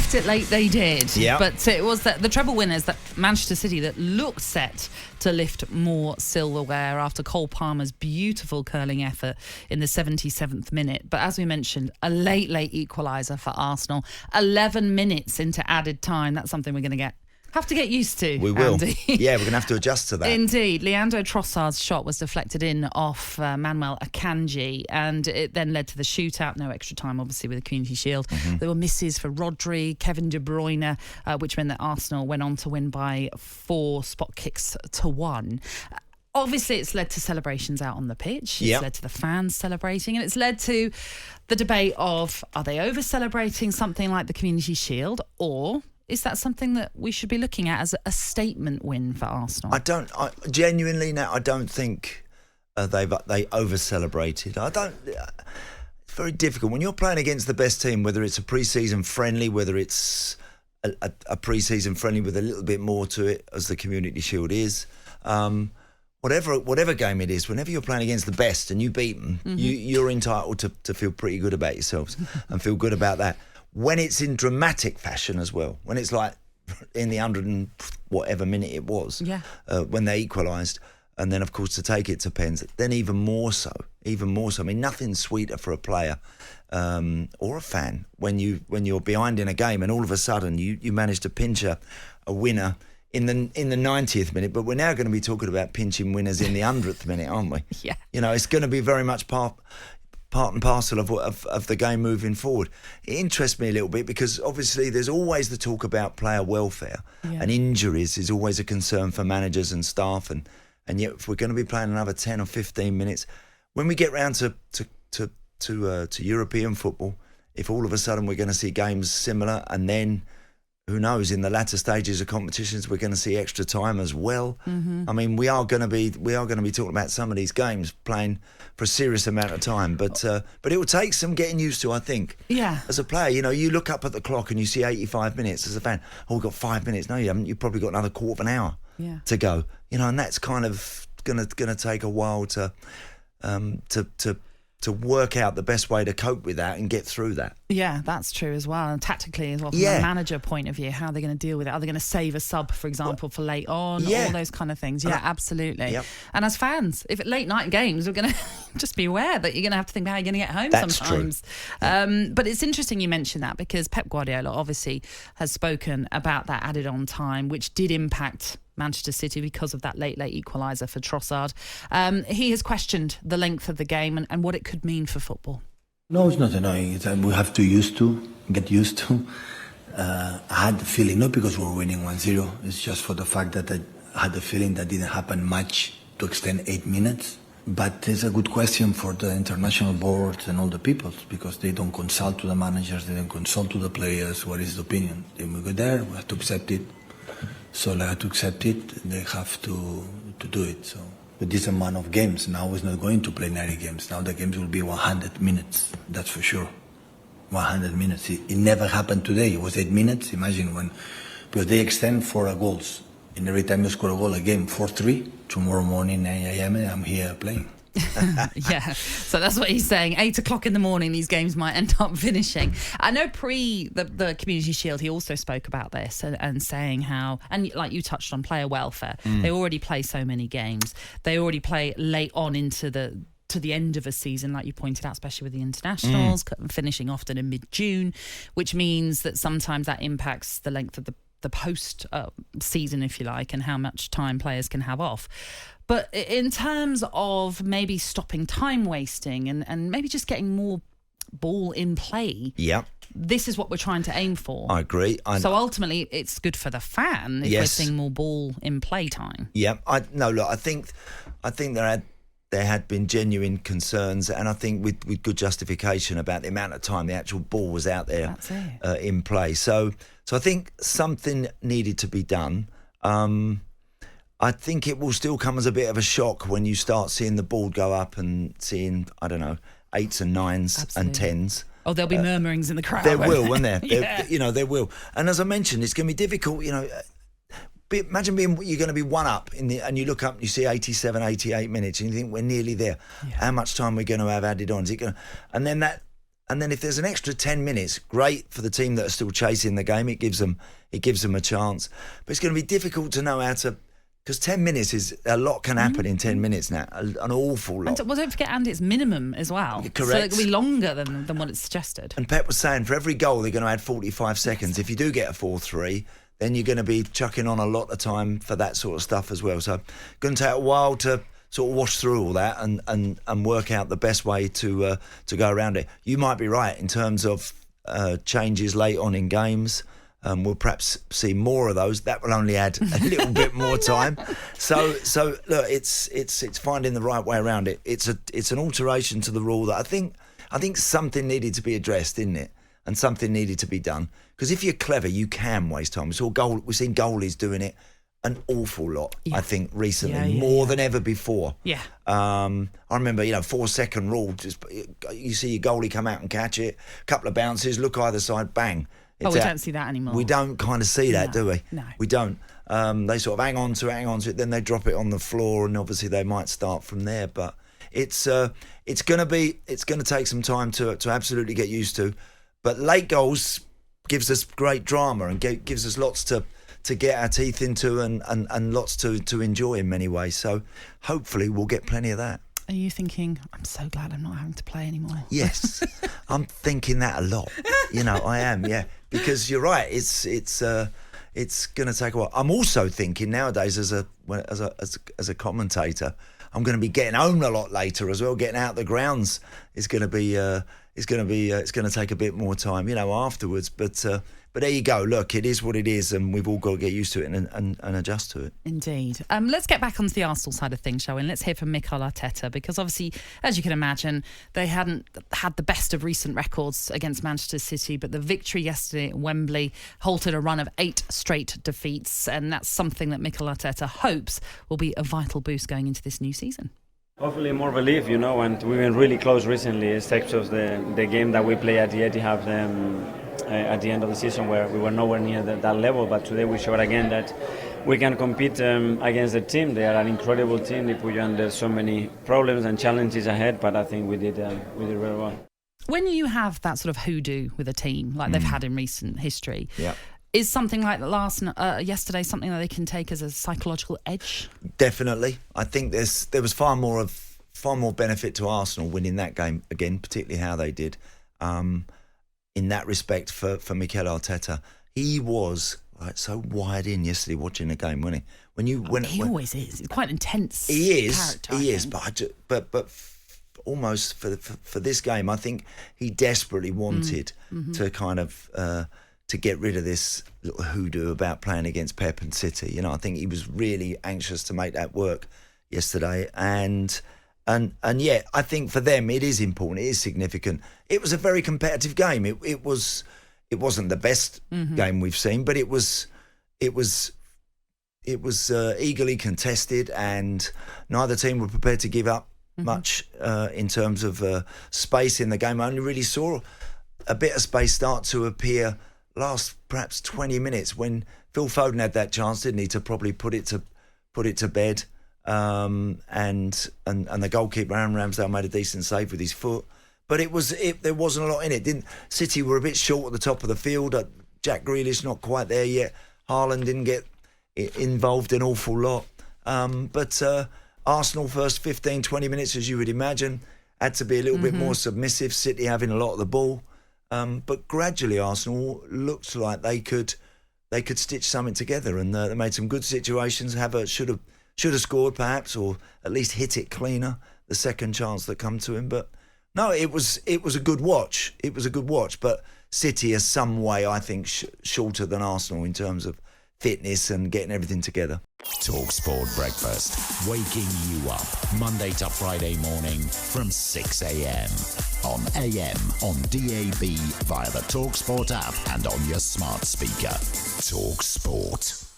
left it late, they did. Yeah. But it was the treble winners, that Manchester City, that looked set to lift more silverware after Cole Palmer's beautiful curling effort in the 77th minute. But as we mentioned, a late equaliser for Arsenal. 11 minutes into added time. That's something we're going to have to get used to. We will. Andy. Yeah, we're going to have to adjust to that. Indeed. Leandro Trossard's shot was deflected in off Manuel Akanji, and it then led to the shootout. No extra time, obviously, with the Community Shield. Mm-hmm. There were misses for Rodri, Kevin De Bruyne, which meant that Arsenal went on to win by 4 spot kicks to 1. Obviously, it's led to celebrations out on the pitch. It's led to the fans celebrating, and it's led to the debate of, are they over-celebrating something like the Community Shield, or is that something that we should be looking at as a statement win for Arsenal? I genuinely don't think they over-celebrated. It's very difficult. When you're playing against the best team, whether it's a pre-season friendly, whether it's a pre-season friendly with a little bit more to it, as the Community Shield is, whatever game it is, whenever you're playing against the best and you beat them, you're entitled to feel pretty good about yourselves and feel good about that. When it's in dramatic fashion as well, when it's like in the 100 and whatever minute it was, when they equalised, and then of course to take it to pens, then even more so. I mean, nothing's sweeter for a player or a fan when you're behind in a game and all of a sudden you manage to pinch a winner in the 90th minute. But we're now going to be talking about pinching winners in the 100th minute, aren't we? Yeah. You know, it's going to be very much part and parcel of the game moving forward. It interests me a little bit because obviously there's always the talk about player welfare, and injuries is always a concern for managers and staff, and yet if we're going to be playing another 10 or 15 minutes, when we get round to European football, if all of a sudden we're going to see games similar, and then who knows, in the latter stages of competitions we're going to see extra time as well. I mean, we are going to be talking about some of these games playing for a serious amount of time, but it will take some getting used to, I think. Yeah. As a player, you know, you look up at the clock and you see 85 minutes. As a fan, we've got 5 minutes. No, you haven't. You've probably got another quarter of an hour to go. You know, and that's kind of going to take a while to work out the best way to cope with that and get through that. Yeah, that's true as well. And tactically as well, from a manager point of view, how are they going to deal with it? Are they going to save a sub, for example, for late on? Yeah. All those kind of things. Yeah, absolutely. Yep. And as fans, if it's late night games, we're going to just be aware that you're going to have to think about how you're going to get home that's sometimes. True. But it's interesting you mentioned that, because Pep Guardiola obviously has spoken about that added on time, which did impact Manchester City because of that late equaliser for Trossard. He has questioned the length of the game and what it could mean for football. No, it's not annoying. It's we have to get used to. I had the feeling, not because we're winning 1-0, it's just for the fact that I had the feeling that didn't happen much to extend 8 minutes. But it's a good question for the international boards and all the people, because they don't consult to the managers, they don't consult to the players. What is the opinion? Then we go there, we have to accept it. So they have to accept it, they have to do it. So with this amount of games, now it's not going to play 90 games. Now the games will be 100 minutes, that's for sure. 100 minutes. It never happened today. It was 8 minutes. Imagine because they extend 4 goals. And every time you score a goal, a game 4-3. Tomorrow morning, 9 a.m., I'm here playing. Yeah, so that's what he's saying. 8 o'clock in the morning, these games might end up finishing. I know the Community Shield, he also spoke about this and saying how, and like you touched on, player welfare. They already play so many games. They already play late on into the end of a season, like you pointed out, especially with the internationals finishing often in mid-June, which means that sometimes that impacts the length of the post season, if you like, and how much time players can have off. But in terms of maybe stopping time wasting and maybe just getting more ball in play, this is what we're trying to aim for. I agree. So ultimately, it's good for the fan if we're seeing more ball in play time. Yeah, I think there had been genuine concerns, and I think with good justification about the amount of time the actual ball was out there in play. So I think something needed to be done. I think it will still come as a bit of a shock when you start seeing the ball go up and seeing, I don't know, 8s and 9s and 10s. Oh, there'll be murmurings in the crowd. There will, won't there? There will. And as I mentioned, it's going to be difficult, imagine you're going to be one up and you look up and you see 87, 88 minutes and you think we're nearly there. How much time we're going to have added on? Is it going to, and then And then if there's an extra 10 minutes, great for the team that are still chasing the game. It gives them a chance. But it's going to be difficult to know how to, because 10 minutes is a lot can happen in 10 minutes now, an awful lot. And don't forget, Andy, it's minimum as well. Correct. So it will be longer than what it's suggested. And Pep was saying for every goal they're going to add 45 seconds. If you do get a 4-3, then you're going to be chucking on a lot of time for that sort of stuff as well. So going to take a while to sort of wash through all that and work out the best way to go around it. You might be right in terms of changes late on in games. We'll perhaps see more of those. That will only add a little bit more time. So look, it's finding the right way around it. It's an alteration to the rule that I think something needed to be addressed, didn't it? And something needed to be done. Because if you're clever, you can waste time. We've seen goalies doing it an awful lot, I think, recently, more than ever before. Yeah. I remember, 4-second rule. Just you see your goalie come out and catch it, a couple of bounces, look either side, bang. We don't see that anymore. We don't kind of see that, do we? No. We don't. They sort of hang on to it, then they drop it on the floor, and obviously they might start from there. But it's going to take some time to absolutely get used to. But late goals gives us great drama and gives us lots to get our teeth into and lots to enjoy in many ways. So hopefully we'll get plenty of that. Are you thinking, I'm so glad I'm not having to play anymore? Yes, I'm thinking that a lot. I am, yeah. Because you're right, it's going to take a while. I'm also thinking nowadays as a commentator, I'm going to be getting home a lot later as well. Getting out the grounds is going to be it's going to take a bit more time, afterwards. But there you go. Look, it is what it is, and we've all got to get used to it and adjust to it. Indeed. Let's get back onto the Arsenal side of things, shall we? And let's hear from Mikel Arteta, because obviously, as you can imagine, they hadn't had the best of recent records against Manchester City, but the victory yesterday at Wembley halted a run of 8 straight defeats, and that's something that Mikel Arteta hopes will be a vital boost going into this new season. Hopefully more belief, and we've been really close recently, except of the game that we play at the Etihad at the end of the season, where we were nowhere near that level. But today we showed again that we can compete against the team. They are an incredible team. They put you under so many problems and challenges ahead, but I think we did very well. When you have that sort of hoodoo with a team like they've had in recent history, is something like yesterday something that they can take as a psychological edge? Definitely. I think there was far more benefit to Arsenal winning that game again, particularly how they did. In that respect, for Mikel Arteta, he was so wired in yesterday watching the game, wasn't he? He always is. He's quite intense. He is. Character, he is. But almost for this game, I think he desperately wanted to kind of. To get rid of this little hoodoo about playing against Pep and City. I think he was really anxious to make that work yesterday. And yeah, I think for them it is important, it is significant. It was a very competitive game. It wasn't the best game we've seen, but it was eagerly contested, and neither team were prepared to give up much in terms of space in the game. I only really saw a bit of space start to appear last perhaps 20 minutes when Phil Foden had that chance, didn't he, to probably put it to bed, and the goalkeeper Aaron Ramsdale made a decent save with his foot, but there wasn't a lot in it. City were a bit short at the top of the field. Jack Grealish not quite there yet. Haaland didn't get involved an awful lot, but Arsenal first 15-20 minutes, as you would imagine, had to be a little bit more submissive. City having a lot of the ball. But gradually Arsenal looked like they could stitch something together, and they made some good situations. Should have scored perhaps, or at least hit it cleaner, the second chance that come to him. But no, it was a good watch. It was a good watch. But City is some way, I think, shorter than Arsenal in terms of fitness and getting everything together. talkSPORT Breakfast, waking you up Monday to Friday morning from 6 a.m. on AM, on DAB, via the talkSPORT app and on your smart speaker. talkSPORT.